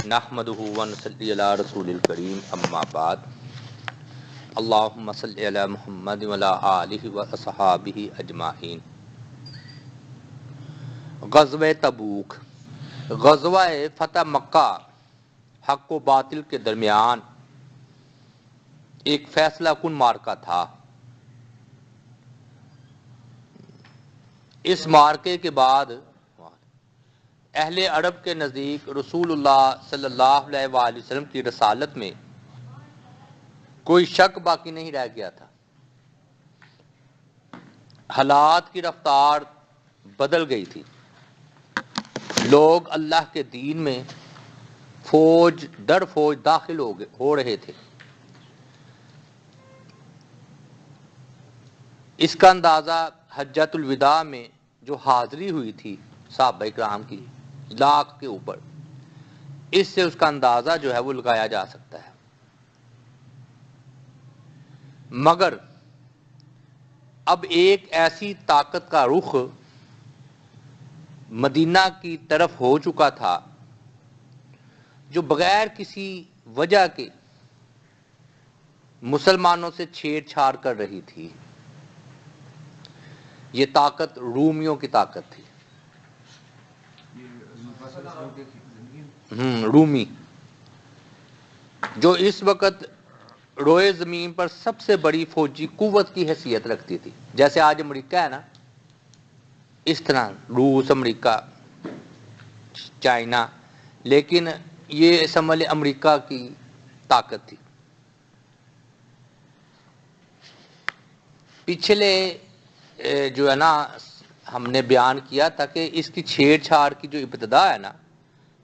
نحمده ونصلی علی رسول الکریم اما بعد اللہم صلی علی محمد وعلی آلہ واصحابہ اجمعین۔ غزوہ تبوک، غزوہ فتح مکہ حق و باطل کے درمیان ایک فیصلہ کن معرکہ تھا۔ اس معرکے کے بعد اہل عرب کے نزدیک رسول اللہ صلی اللہ علیہ وآلہ وسلم کی رسالت میں کوئی شک باقی نہیں رہ گیا تھا۔ حالات کی رفتار بدل گئی تھی، لوگ اللہ کے دین میں فوج در فوج داخل ہو رہے تھے۔ اس کا اندازہ حجۃ الوداع میں جو حاضری ہوئی تھی صحابہ کرام کی لاکھ کے اوپر، اس سے اس کا اندازہ جو ہے وہ لگایا جا سکتا ہے۔ مگر اب ایک ایسی طاقت کا رخ مدینہ کی طرف ہو چکا تھا جو بغیر کسی وجہ کے مسلمانوں سے چھیڑ چھاڑ کر رہی تھی۔ یہ طاقت رومیوں کی طاقت تھی۔ رومی جو اس وقت روئے زمین پر سب سے بڑی فوجی قوت کی حیثیت رکھتی تھی، جیسے آج امریکہ ہے نا، اس طرح روس، امریکہ، چائنا، لیکن یہ سمجھ لیں امریکہ کی طاقت تھی۔ پچھلے جو ہے نا ہم نے بیان کیا تھا کہ اس کی چھیڑ چھاڑ کی جو ابتدا ہے نا،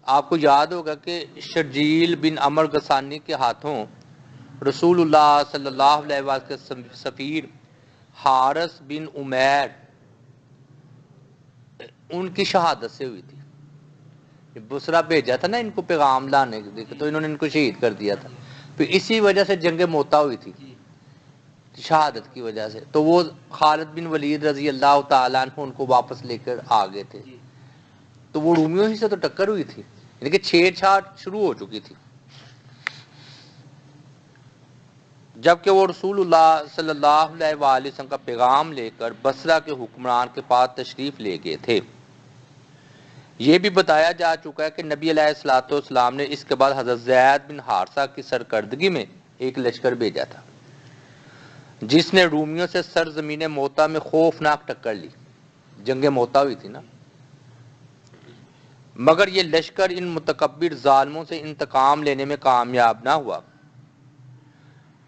آپ کو یاد ہوگا کہ شرجیل بن عمر غسانی کے ہاتھوں رسول اللہ صلی اللہ علیہ وسلم کے سفیر حارث بن عمیر ان کی شہادت سے ہوئی تھی۔ بصرہ بھیجا تھا نا ان کو پیغام لانے کے لیے، تو انہوں نے ان کو شہید کر دیا تھا۔ پھر اسی وجہ سے جنگ موتا ہوئی تھی، شہادت کی وجہ سے۔ تو وہ خالد بن ولید رضی اللہ تعالیٰ عنہ ان کو واپس لے کر آ گئے تھے، تو وہ رومیوں ہی سے تو ٹکر ہوئی تھی، یعنی کہ چھیڑ چھاڑ شروع ہو چکی تھی۔ جبکہ وہ رسول اللہ صلی اللہ علیہ وآلہ وسلم کا پیغام لے کر بصرہ کے حکمران کے پاس تشریف لے گئے تھے۔ یہ بھی بتایا جا چکا ہے کہ نبی علیہ الصلوۃ والسلام نے اس کے بعد حضرت زید بن حارثہ کی سرکردگی میں ایک لشکر بھیجا تھا، جس نے رومیوں سے سرزمین موتا میں خوفناک ٹکر لی۔ جنگ موتا ہوئی تھی نا، مگر یہ لشکر ان متکبر ظالموں سے انتقام لینے میں کامیاب نہ ہوا۔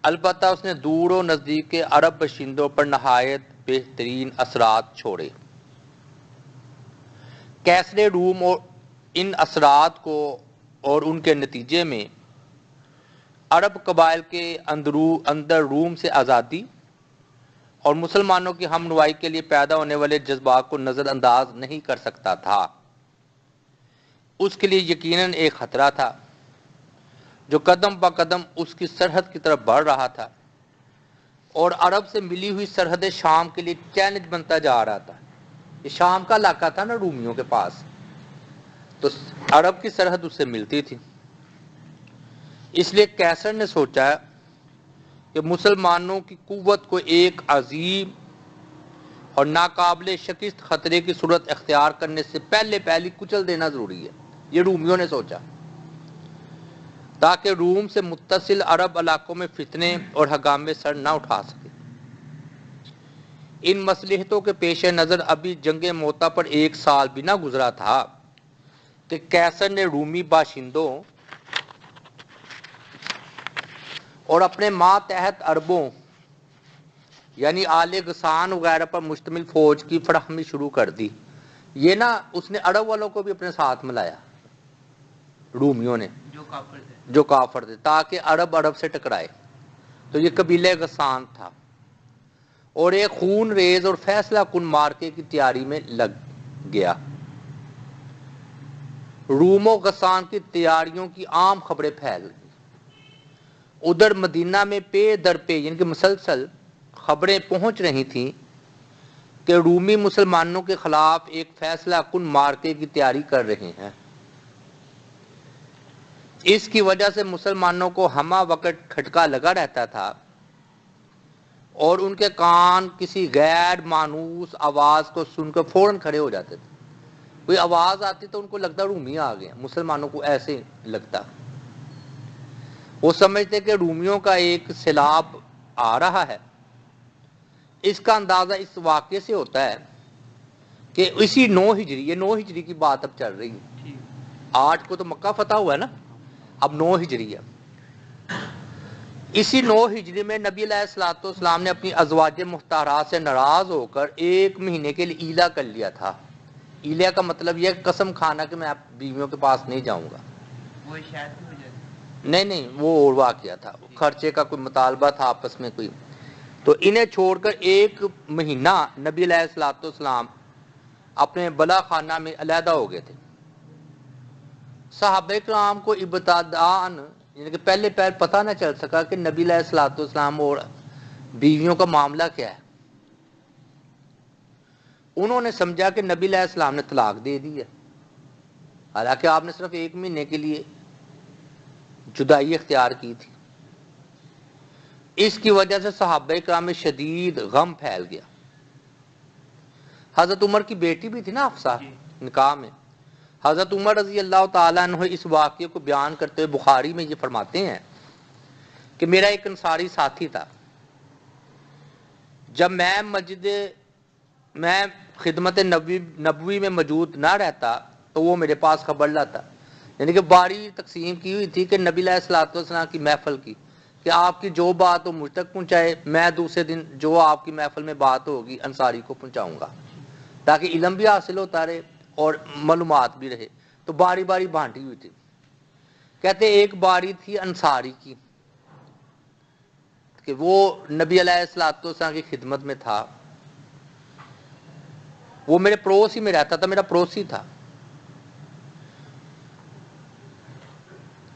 البتہ اس نے دور و نزدیک کے عرب باشندوں پر نہایت بہترین اثرات چھوڑے۔ کیسر روم اور ان اثرات کو اور ان کے نتیجے میں عرب قبائل کے اندر روم سے آزادی اور مسلمانوں کی ہم نوائی کے لیے پیدا ہونے والے جذبات کو نظر انداز نہیں کر سکتا تھا۔ اس کے لیے یقیناً ایک خطرہ تھا جو قدم بہ قدم اس کی سرحد کی طرف بڑھ رہا تھا، اور عرب سے ملی ہوئی سرحد شام کے لیے چیلنج بنتا جا رہا تھا۔ یہ شام کا علاقہ تھا نا رومیوں کے پاس، تو عرب کی سرحد اس سے ملتی تھی۔ اس لیے کیسر نے سوچا کہ مسلمانوں کی قوت کو ایک عظیم اور ناقابل شکست خطرے کی صورت اختیار کرنے سے پہلے کچل دینا ضروری ہے۔ یہ رومیوں نے سوچا، تاکہ روم سے متصل عرب علاقوں میں فتنے اور ہنگامے سر نہ اٹھا سکے۔ ان مصلحتوں کے پیش نظر ابھی جنگ موتا پر 1 سال بھی نہ گزرا تھا کہ کیسر نے رومی باشندوں اور اپنے ماتحت عربوں یعنی آل غسان وغیرہ پر مشتمل فوج کی فراہمی شروع کر دی۔ یہ نا اس نے عرب والوں کو بھی اپنے ساتھ ملایا، رومیوں نے جو کافر تھے، تاکہ عرب سے ٹکرائے۔ تو یہ قبیلہ غسان تھا، اور ایک خون ریز اور فیصلہ کن معرکے کی تیاری میں لگ گیا۔ روم و غسان کی تیاریوں کی عام خبریں پھیل گئی۔ ادھر مدینہ میں پے در پے یعنی کہ مسلسل خبریں پہنچ رہی تھیں کہ رومی مسلمانوں کے خلاف ایک فیصلہ کن معرکے کی تیاری کر رہے ہیں۔ اس کی وجہ سے مسلمانوں کو ہمہ وقت کھٹکا لگا رہتا تھا اور ان کے کان کسی غیر مانوس آواز کو سن کر فوراً کھڑے ہو جاتے تھے. کوئی آواز آتی تو ان کو لگتا رومی آ گئے. مسلمانوں کو ایسے لگتا. وہ سمجھتے کہ رومیوں کا ایک سیلاب آ رہا ہے. اس کا اندازہ اس واقعے سے ہوتا ہے کہ اسی 9 ہجری، یہ 9 ہجری کی بات اب چل رہی ہے. 8 کو تو مکہ فتح ہوا ہے نا، اب 9 ہجری ہے. اسی 9 ہجری میں نبی علیہ الصلوۃ والسلام نے اپنی ازواج مطہرات سے ناراض ہو کر 1 مہینے کے لیے ایلا کر لیا تھا. ایلا کا مطلب یہ قسم کھانا کہ میں آپ بیویوں کے پاس نہیں جاؤں گا. وہ شاید کی وجہ سے نہیں وہ اور واقعہ تھا، خرچے کا کوئی مطالبہ تھا آپس میں کوئی. تو انہیں چھوڑ کر 1 مہینہ نبی علیہ الصلوۃ والسلام اپنے بلا خانہ میں علیحدہ ہو گئے تھے. صحابہ کرام کو ابتداءً یعنی کہ پہلے پتہ نہ چل سکا کہ نبی علیہ الصلوۃ والسلام اور بیویوں کا معاملہ کیا ہے. انہوں نے سمجھا کہ نبی علیہ السلام نے طلاق دے دی ہے، حالانکہ آپ نے صرف 1 مہینے کے لیے جدائی اختیار کی تھی. اس کی وجہ سے صحابہ کرام میں شدید غم پھیل گیا. حضرت عمر کی بیٹی بھی تھی نا حفصہ نکاح میں. حضرت عمر رضی اللہ تعالیٰ عنہ اس واقعے کو بیان کرتے ہوئے بخاری میں یہ فرماتے ہیں کہ میرا ایک انصاری ساتھی تھا. جب میں خدمت نبوی میں موجود نہ رہتا تو وہ میرے پاس خبر لاتا. یعنی کہ باری تقسیم کی ہوئی تھی کہ نبی علیہ الصلوۃ والسلام کی محفل کی کہ آپ کی جو بات ہو مجھ تک پہنچائے، میں دوسرے دن جو آپ کی محفل میں بات ہوگی انصاری کو پہنچاؤں گا تاکہ علم بھی حاصل ہوتا رہے اور معلومات بھی رہے. تو باری باری بانٹی ہوئی تھی. کہتے ایک باری تھی انصاری کی کہ وہ نبی علیہ الصلوۃ والسلام کی خدمت میں تھا. وہ میرے پڑوس ہی میں رہتا تھا، میرا پڑوسی تھا.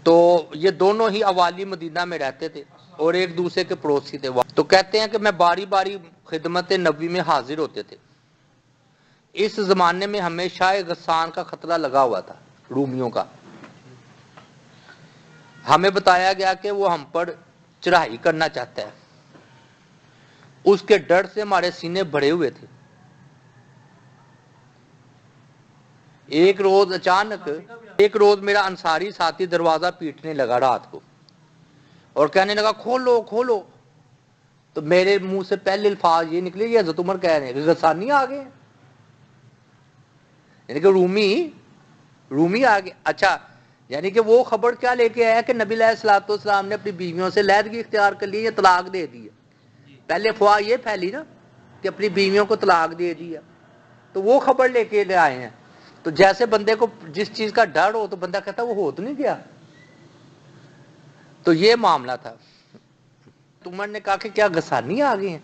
تو یہ دونوں ہی اوالی مدینہ میں رہتے تھے اور ایک دوسرے کے پڑوسی تھے. تو کہتے ہیں کہ میں باری باری خدمت نبی میں حاضر ہوتے تھے. اس زمانے میں ہمیں شاہ غسان کا خطرہ لگا ہوا تھا، رومیوں کا. ہمیں بتایا گیا کہ وہ ہم پر چڑھائی کرنا چاہتا ہے. اس کے ڈر سے ہمارے سینے بھرے ہوئے تھے. ایک روز میرا انصاری ساتھی دروازہ پیٹنے لگا رات کو اور کہنے لگا کھولو کھولو. تو میرے منہ سے پہلے الفاظ یہ نکلے، یہ حضرت عمر کہہ رہے ہیں کہ غسانی آ گئے، یعنی کہ رومی آ گئے. اچھا، یعنی کہ وہ خبر کیا لے کے آیا کہ نبی علیہ الصلوۃ والسلام نے اپنی بیویوں سے علیحدگی اختیار کر لی یا طلاق دے دی ہے. پہلے افواہ یہ پھیلی نا کہ اپنی بیویوں کو طلاق دے دیا، تو وہ خبر لے کے آئے ہیں. تو جیسے بندے کو جس چیز کا ڈر ہو تو بندہ کہتا وہ ہو تو نہیں گیا. تو یہ معاملہ تھا. عمر نے کہا کہ کیا غسانی آ گئے ہیں؟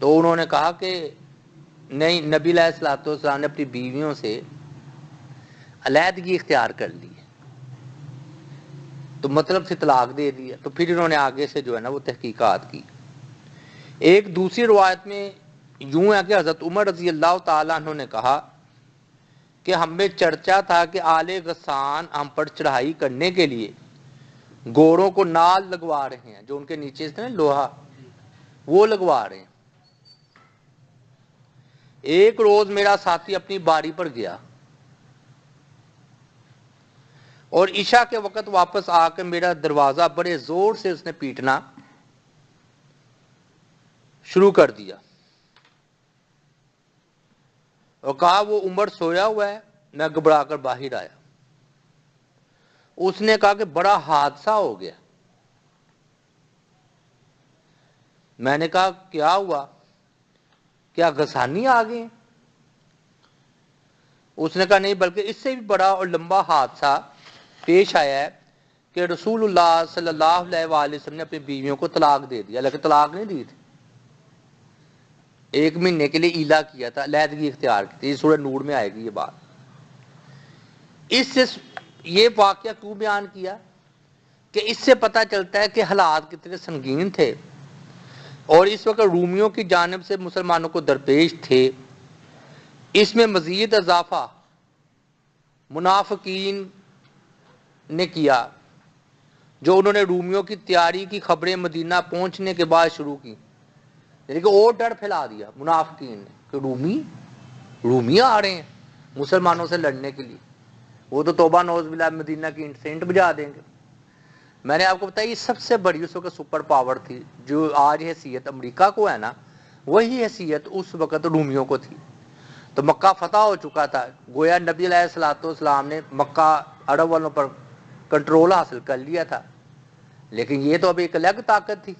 تو انہوں نے کہا کہ نہیں، نبی علیہ الصلوۃ والسلام نے اپنی بیویوں سے علیحدگی اختیار کر لی ہے، تو مطلب سے طلاق دے دیا. تو پھر انہوں نے آگے سے جو ہے نا وہ تحقیقات کی. ایک دوسری روایت میں یوں ہے کہ حضرت عمر رضی اللہ تعالیٰ عنہ نے کہا کہ ہمیں چرچا تھا کہ آل غسان ہم پر چڑھائی کرنے کے لیے گھوڑوں کو نال لگوا رہے ہیں، جو ان کے نیچے سے نا لوہا وہ لگوا رہے ہیں. ایک روز میرا ساتھی اپنی باری پر گیا اور عشاء کے وقت واپس آ کر میرا دروازہ بڑے زور سے اس نے پیٹنا شروع کر دیا اور کہا وہ عمر سویا ہوا ہے. میں گھبرا کر باہر آیا. اس نے کہا کہ بڑا حادثہ ہو گیا. میں نے کہا کیا ہوا؟ کیا غسانی آ گئے؟ اس نے کہا نہیں، بلکہ اس سے بھی بڑا اور لمبا حادثہ پیش آیا ہے کہ رسول اللہ صلی اللہ علیہ وآلہ وسلم نے اپنی بیویوں کو طلاق دے دیا، لیکن طلاق نہیں دی تھی. 1 مہینے کے لیے ایلا کیا تھا، علیحدگی اختیار کی تھی. سورہ نور میں آئے گی یہ بات. اس سے یہ واقعہ کیوں بیان کیا کہ اس سے پتہ چلتا ہے کہ حالات کتنے سنگین تھے اور اس وقت رومیوں کی جانب سے مسلمانوں کو درپیش تھے. اس میں مزید اضافہ منافقین نے کیا جو انہوں نے رومیوں کی تیاری کی خبریں مدینہ پہنچنے کے بعد شروع کی، یعنی کہ اور ڈر پھیلا دیا منافقین نے کہ رومی آ رہے ہیں مسلمانوں سے لڑنے کے لیے، وہ تو توبہ نوز باللہ مدینہ کی سینٹ بجا دیں گے۔ میں نے آپ کو بتایا یہ سب سے بڑی اس وقت سپر پاور تھی، جو آج حیثیت امریکہ کو ہے نا، وہی حیثیت اس وقت رومیوں کو تھی۔ تو مکہ فتح ہو چکا تھا، گویا نبی علیہ الصلوۃ والسلام نے مکہ عرب والوں پر کنٹرول حاصل کر لیا تھا، لیکن یہ تو اب ایک الگ طاقت تھی۔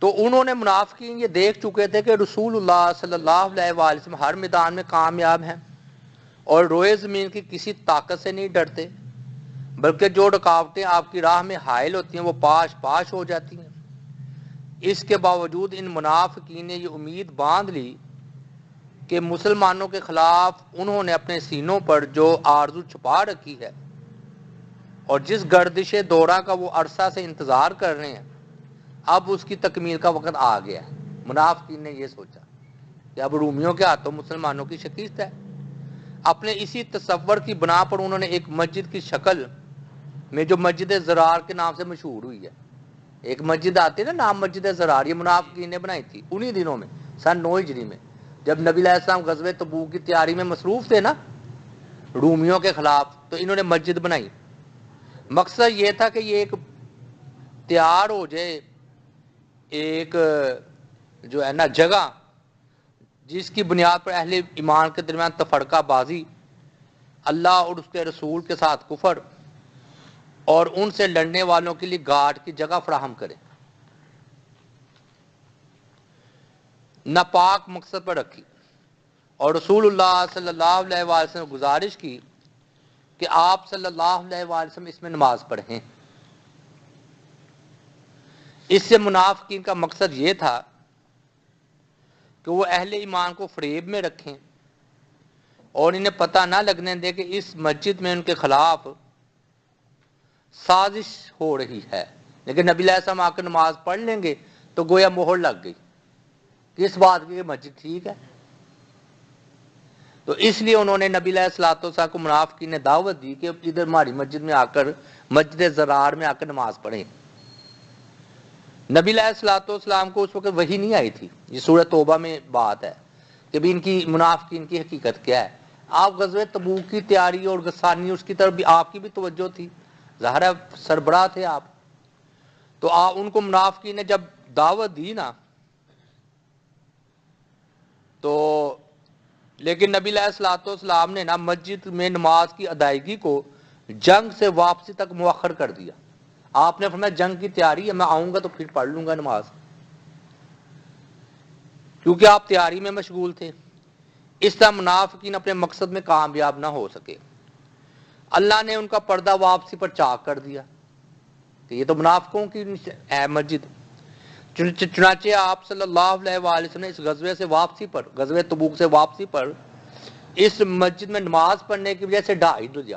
تو انہوں نے منافقین یہ دیکھ چکے تھے کہ رسول اللہ صلی اللہ علیہ وآلہ وسلم ہر میدان میں کامیاب ہیں اور روئے زمین کی کسی طاقت سے نہیں ڈرتے، بلکہ جو رکاوٹیں آپ کی راہ میں حائل ہوتی ہیں وہ پاش پاش ہو جاتی ہیں۔ اس کے باوجود ان منافقین نے یہ امید باندھ لی کہ مسلمانوں کے خلاف انہوں نے اپنے سینوں پر جو آرزو چھپا رکھی ہے اور جس گردش دورہ کا وہ عرصہ سے انتظار کر رہے ہیں، اب اس کی تکمیل کا وقت آ گیا ہے۔ منافقین نے یہ سوچا کہ اب رومیوں کے ہاتھوں مسلمانوں کی شکست ہے۔ اپنے اسی تصور کی بنا پر انہوں نے ایک مسجد کی شکل میں جو مسجد زرار کے نام سے مشہور ہوئی ہے، ایک مسجد آتی ہے نا نام مسجد زرار، یہ منافقین نے بنائی تھی انہی دنوں میں سن 9 ہجری میں، جب نبی علیہ السلام غزوہ تبوک کی تیاری میں مصروف تھے نا رومیوں کے خلاف، تو انہوں نے مسجد بنائی۔ مقصد یہ تھا کہ یہ ایک تیار ہو جائے ایک جو ہے نا جگہ جس کی بنیاد پر اہل ایمان کے درمیان تفرقہ بازی، اللہ اور اس کے رسول کے ساتھ کفر اور ان سے لڑنے والوں کے لیے گارڈ کی جگہ فراہم کرے، ناپاک مقصد پر رکھی، اور رسول اللہ صلی اللہ علیہ وآلہ وسلم نے گزارش کی کہ آپ صلی اللہ علیہ وآلہ وسلم اس میں نماز پڑھیں۔ اس سے منافقین کا مقصد یہ تھا کہ وہ اہل ایمان کو فریب میں رکھیں اور انہیں پتہ نہ لگنے دے کہ اس مسجد میں ان کے خلاف سازش ہو رہی ہے، لیکن نبی علیہ السلام آ کر نماز پڑھ لیں گے تو گویا مہر لگ گئی کس بات کی کہ مسجد ٹھیک ہے۔ تو اس لیے انہوں نے نبی علیہ الصلوۃ والسلام کو منافقین نے دعوت دی کہ ادھر ہماری مسجد میں آ کر مسجد زرار میں آ کر نماز پڑھیں۔ نبی علیہ الصلوۃ والسلام کو اس وقت وحی نہیں آئی تھی، یہ سورۃ توبہ میں بات ہے کہ بھی ان کی منافقین کی حقیقت کیا ہے۔ آپ غزوہ تبوک کی تیاری اور غسانی اس کی طرف بھی آپ کی بھی توجہ تھی، ظاہر ہے سربراہ تھے آپ، تو ان کو منافقین نے جب دعوت دی نا تو لیکن نبی علیہ الصلوۃ والسلام نے نا مسجد میں نماز کی ادائیگی کو جنگ سے واپسی تک مؤخر کر دیا۔ آپ نے فرمایا جنگ کی تیاری ہے، میں آؤں گا تو پھر پڑھ لوں گا نماز، کیونکہ آپ تیاری میں مشغول تھے۔ اس طرح منافقین اپنے مقصد میں کامیاب نہ ہو سکے۔ اللہ نے ان کا پردہ واپسی پر چاک کر دیا کہ یہ تو منافقوں کی ہے مسجد۔ چنانچہ آپ صلی اللہ علیہ وآلہ وسلم نے اس غزوے سے واپسی پر، غزوہ تبوک سے واپسی پر اس مسجد میں نماز پڑھنے کی وجہ سے ڈھا ہی دیا۔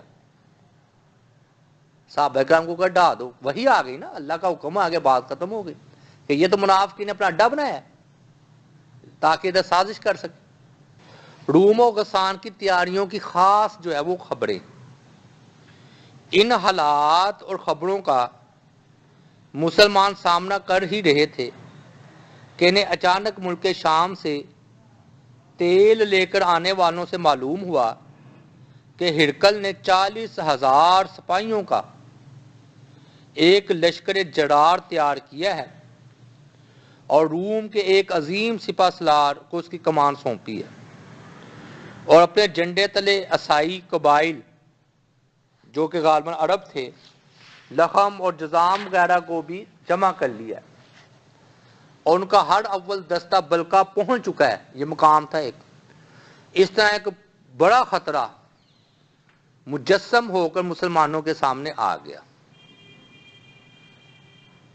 صحابہ کرام کو کہا ڈھا دو، وہی آ گئی نا، اللہ کا حکم آ گیا، بات ختم ہو گئی کہ یہ تو منافقین نے اپنا اڈا بنایا ہے تاکہ ادھر سازش کر سکے۔ روم و غسان کی تیاریوں کی خاص جو ہے وہ خبریں، ان حالات اور خبروں کا مسلمان سامنا کر ہی رہے تھے کہ انہیں اچانک ملک شام سے تیل لے کر آنے والوں سے معلوم ہوا کہ ہرقل نے 40,000 سپاہیوں کا ایک لشکر جرار تیار کیا ہے اور روم کے ایک عظیم سپہ سالار کو اس کی کمان سونپی ہے، اور اپنے جھنڈے تلے عیسائی قبائل جو کہ غالباً عرب تھے، لخم اور جزام وغیرہ کو بھی جمع کر لیا ہے، اور ان کا ہر اول دستہ بلکہ پہنچ چکا ہے۔ یہ مقام تھا ایک، اس طرح ایک بڑا خطرہ مجسم ہو کر مسلمانوں کے سامنے آ گیا۔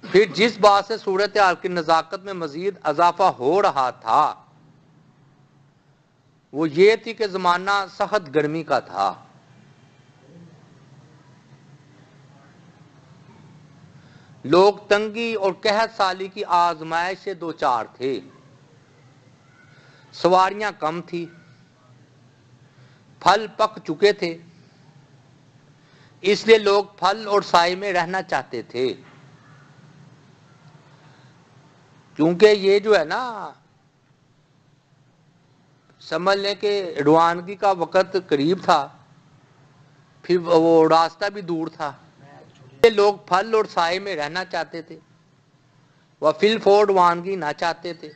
پھر جس بات سے صورتحال کی نزاکت میں مزید اضافہ ہو رہا تھا وہ یہ تھی کہ زمانہ سخت گرمی کا تھا۔ لوگ تنگی اور قحط سالی کی آزمائش سے دوچار تھے، سواریاں کم تھی، پھل پک چکے تھے، اس لیے لوگ پھل اور سائے میں رہنا چاہتے تھے، کیونکہ یہ جو ہے نا سمجھ لیں کہ روانگی کا وقت قریب تھا، پھر وہ راستہ بھی دور تھا، یہ لوگ پھل اور سائے میں رہنا چاہتے تھے، وہ فل فور روانگی نہ چاہتے تھے،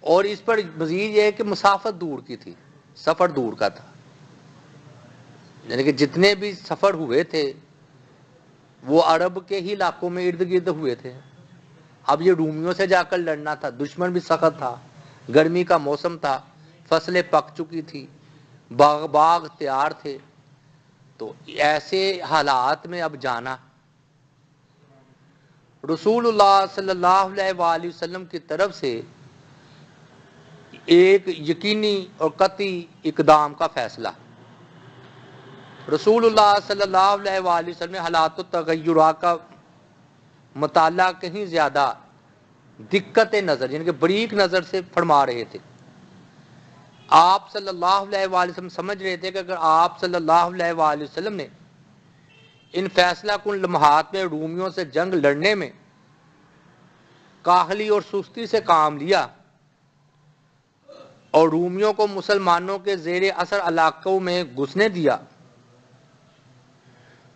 اور اس پر مزید یہ ہے کہ مسافت دور کی تھی، سفر دور کا تھا، یعنی کہ جتنے بھی سفر ہوئے تھے وہ عرب کے ہی علاقوں میں ارد گرد ہوئے تھے۔ اب یہ رومیوں سے جا کر لڑنا تھا، دشمن بھی سخت تھا، گرمی کا موسم تھا، فصلیں پک چکی تھی، باغ تیار تھے، تو ایسے حالات میں اب جانا، رسول اللہ صلی اللہ علیہ وآلہ وسلم کی طرف سے ایک یقینی اور قطعی اقدام کا فیصلہ۔ رسول اللہ صلی اللہ علیہ وآلہ وسلم نے حالات و تغیرات کا مطالعہ کہیں زیادہ دقت نظر یعنی کہ بریک نظر سے فرما رہے تھے۔ آپ صلی اللہ علیہ وآلہ وسلم سمجھ رہے تھے کہ اگر آپ صلی اللہ علیہ وآلہ وسلم نے ان فیصلہ کن لمحات میں رومیوں سے جنگ لڑنے میں کاہلی اور سستی سے کام لیا اور رومیوں کو مسلمانوں کے زیر اثر علاقوں میں گھسنے دیا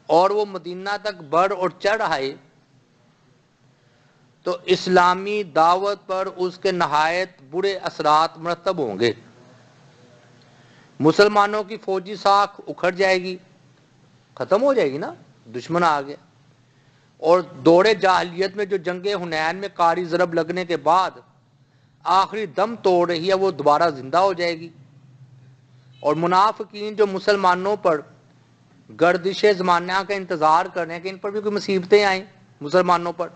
اور وہ مدینہ تک بڑھ اور چڑھ آئے، تو اسلامی دعوت پر اس کے نہایت برے اثرات مرتب ہوں گے، مسلمانوں کی فوجی ساکھ اکھڑ جائے گی، ختم ہو جائے گی نا، دشمن آ گیا، اور دور جاہلیت میں جو جنگ حنین میں کاری ضرب لگنے کے بعد آخری دم توڑ رہی ہے وہ دوبارہ زندہ ہو جائے گی، اور منافقین جو مسلمانوں پر گردش زمانہ کا انتظار کر رہے ہیں کہ ان پر بھی کوئی مصیبتیں آئیں مسلمانوں پر،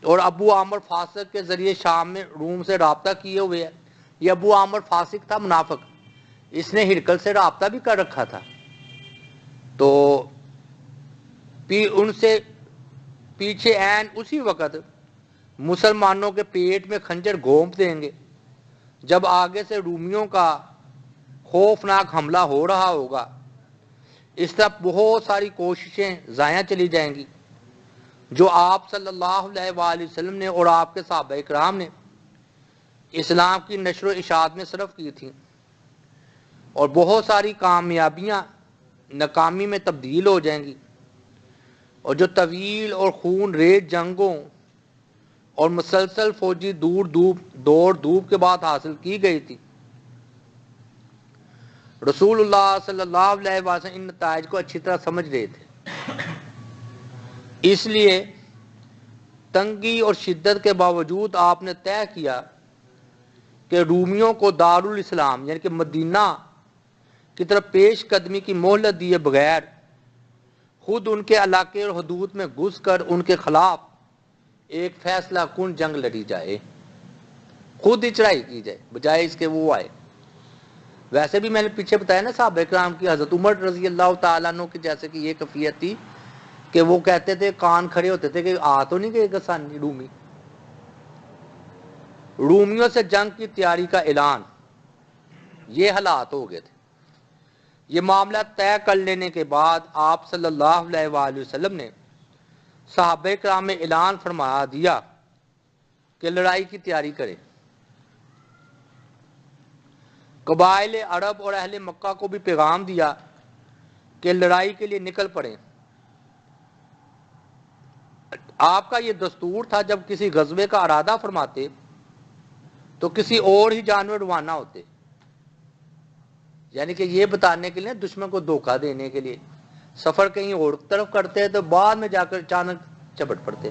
اور ابو عامر فاسق کے ذریعے شام میں روم سے رابطہ کیے ہوئے ہے، یہ ابو عامر فاسق تھا منافق، اس نے ہرقل سے رابطہ بھی کر رکھا تھا، تو ان سے پیچھے عین اسی وقت مسلمانوں کے پیٹ میں خنجر گھونپ دیں گے، جب آگے سے رومیوں کا خوفناک حملہ ہو رہا ہوگا، اس طرح بہت ساری کوششیں ضائع چلی جائیں گی جو آپ صلی اللہ علیہ وآلہ وسلم نے اور آپ کے صحابہ کرام نے اسلام کی نشر و اشاعت میں صرف کی تھیں، اور بہت ساری کامیابیاں ناکامی میں تبدیل ہو جائیں گی، اور جو طویل اور خون ریز جنگوں اور مسلسل فوجی دوڑ دھوپ کے بعد حاصل کی گئی تھی، رسول اللہ صلی اللہ علیہ وسلم ان نتائج کو اچھی طرح سمجھ رہے تھے، اس لیے تنگی اور شدت کے باوجود آپ نے طے کیا کہ رومیوں کو دارالاسلام یعنی کہ مدینہ کی طرف پیش قدمی کی مہلت دیے بغیر خود ان کے علاقے اور حدود میں گھس کر ان کے خلاف ایک فیصلہ کن جنگ لڑی جائے، خود ہی چڑھائی کی جائے بجائے اس کے وہ آئے۔ ویسے بھی میں نے پیچھے بتایا نا صحابہ کرام کی، حضرت عمر رضی اللہ تعالیٰ عنہ کی جیسے کہ یہ کیفیت تھی کہ وہ کہتے تھے، کان کھڑے ہوتے تھے کہ آ تو نہیں گئے گسانی رومی۔ رومیوں سے جنگ کی تیاری کا اعلان، یہ حالات ہو گئے تھے۔ یہ معاملہ طے کر لینے کے بعد آپ صلی اللہ علیہ وآلہ وسلم نے صحابہ کرام میں اعلان فرما دیا کہ لڑائی کی تیاری کریں، قبائل عرب اور اہل مکہ کو بھی پیغام دیا کہ لڑائی کے لیے نکل پڑیں۔ آپ کا یہ دستور تھا جب کسی غزوے کا ارادہ فرماتے تو کسی اور ہی جانور روانہ ہوتے، یعنی کہ یہ بتانے کے لیے دشمن کو دھوکہ دینے کے لیے سفر کہیں اور طرف کرتے تو بعد میں جا کر اچانک چپٹ پڑتے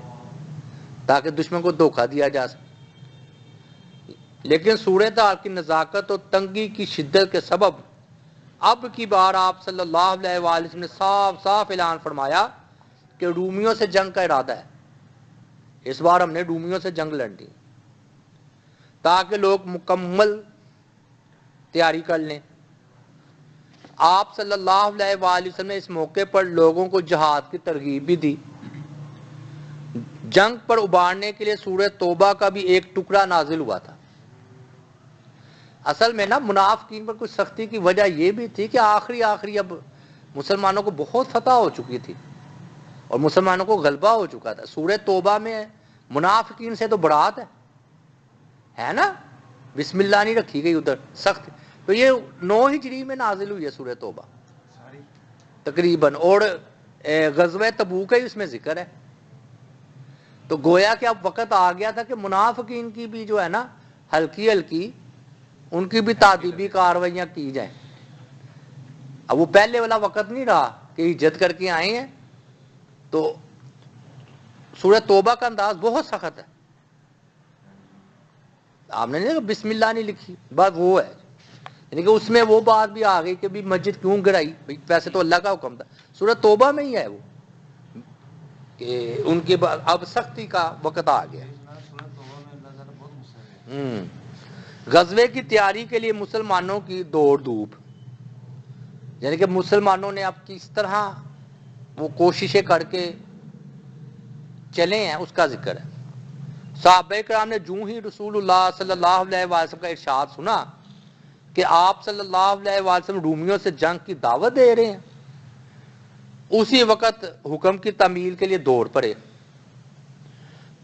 تاکہ دشمن کو دھوکہ دیا جا سکے، لیکن صورتحال کی نزاکت اور تنگی کی شدت کے سبب اب کی بار آپ صلی اللہ علیہ وآلہ وسلم نے صاف صاف اعلان فرمایا کہ رومیوں سے جنگ کا ارادہ ہے، اس بار ہم نے رومیوں سے جنگ لڑنی، تاکہ لوگ مکمل تیاری کر لیں۔ آپ صلی اللہ علیہ وآلہ وسلم نے اس موقع پر لوگوں کو جہاد کی ترغیب بھی دی۔ جنگ پر ابھارنے کے لیے سورہ توبہ کا بھی ایک ٹکڑا نازل ہوا تھا، اصل میں نا منافقین پر کچھ سختی کی وجہ یہ بھی تھی کہ آخری اب مسلمانوں کو بہت فتح ہو چکی تھی اور مسلمانوں کو غلبہ ہو چکا تھا. سورہ توبہ میں منافقین سے تو برات ہے نا, بسم اللہ نہیں رکھی گئی ادھر سخت. تو یہ 9 ہجری میں نازل ہوئی ہے سورہ توبہ تقریباً, اور غزوہ تبوک کا ہی اس میں ذکر ہے. تو گویا کہ اب وقت آ گیا تھا کہ منافقین کی بھی جو ہے نا ہلکی ان کی بھی تعذیبی کارروائیاں کی جائیں. اب وہ پہلے والا وقت نہیں رہا کہ ہجرت کر کے آئے ہیں. تو سورہ توبہ کا انداز بہت سخت ہے. آپ نے نہیں بسم اللہ نہیں لکھی, بات وہ ہے, یعنی کہ اس میں وہ بات بھی آ گئی کہ بھی مسجد کیوں گرائی, ویسے تو اللہ کا حکم تھا. سورہ توبہ میں ہی ہے وہ کہ ان کے بعد اب سختی کا وقت آ گیا. غزوے کی تیاری کے لیے مسلمانوں کی دوڑ دھوپ, یعنی کہ مسلمانوں نے اب کس طرح وہ کوششیں کر کے چلے ہیں اس کا ذکر ہے. صحابہ کرام نے جو ہی رسول اللہ صلی اللہ علیہ وسلم کا ارشاد سنا کہ آپ صلی اللہ علیہ وسلم رومیوں سے جنگ کی دعوت دے رہے ہیں, اسی وقت حکم کی تعمیل کے لیے دوڑ پڑے.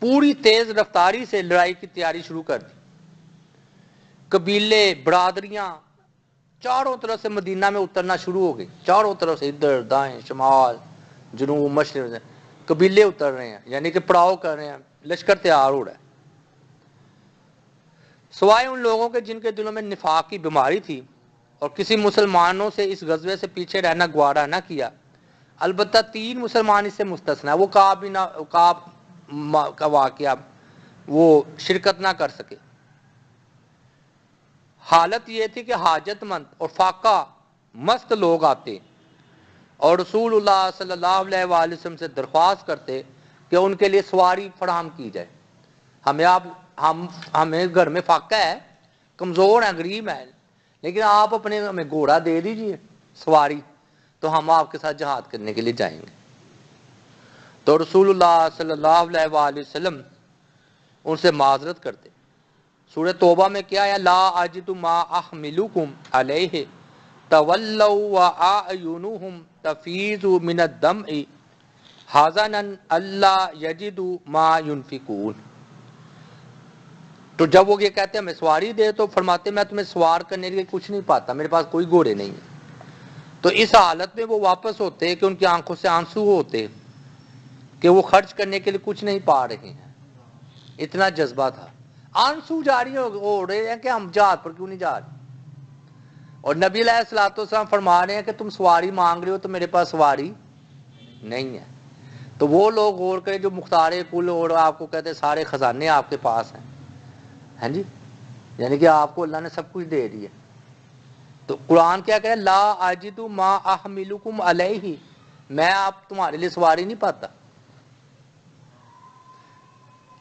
پوری تیز رفتاری سے لڑائی کی تیاری شروع کر دی. قبیلے برادریاں چاروں طرف سے مدینہ میں اترنا شروع ہو گئی, چاروں طرف سے ادھر دائیں شمال جنوب مشرق قبیلے اتر رہے ہیں, یعنی کہ پڑاؤ کر رہے ہیں, لشکر تیار ہو رہا ہے. سوائے ان لوگوں کے جن کے دلوں میں نفاق کی بیماری تھی اور کسی مسلمانوں سے اس غزوے سے پیچھے رہنا گوارا نہ کیا, البتہ 3 مسلمان اس سے مستثنا, وہ کعب کا واقعہ وہ شرکت نہ کر سکے. حالت یہ تھی کہ حاجت مند اور فاقہ مست لوگ آتے اور رسول اللہ صلی اللہ علیہ وآلہ وسلم سے درخواست کرتے کہ ان کے لیے سواری فراہم کی جائے. ہمیں گھر میں فاقہ ہے, کمزور ہیں, غریب ہیں, لیکن آپ اپنے ہمیں گھوڑا دے دیجئے سواری, تو ہم آپ کے ساتھ جہاد کرنے کے لیے جائیں گے. تو رسول اللہ صلی اللہ علیہ وآلہ وسلم ان سے معذرت کرتے. سورہ توبہ میں کیا ہے, لا اجد ما احملکم علیہ تولوا واعینہم تفیض من الدمع حزنا الا یجدوا ما ينفقون. تو جب وہ یہ کہتے ہیں ہمیں سواری دے, تو فرماتے میں تمہیں سوار کرنے کے لیے کچھ نہیں پاتا, میرے پاس کوئی گھوڑے نہیں ہے. تو اس حالت میں وہ واپس ہوتے کہ ان کی آنکھوں سے آنسو ہوتے کہ وہ خرچ کرنے کے لیے کچھ نہیں پا رہے ہیں. اتنا جذبہ تھا, آنسو جاری ہو رہے ہیں کہ ہم جہاد پر کیوں نہیں جا رہے. اور نبی علیہ الصلوۃ والسلام فرما رہے ہیں کہ تم سواری مانگ رہے ہو تو میرے پاس سواری نہیں ہے. تو وہ لوگ غور کریں جو مختار کل اور آپ کو کہتے ہیں سارے خزانے آپ کے پاس ہیں, ہاں جی, یعنی کہ آپ کو اللہ نے سب کچھ دے دیا. تو قرآن کیا کہہ, لا اجد ما احملکم علیہ, میں آپ تمہارے لیے سواری نہیں پاتا.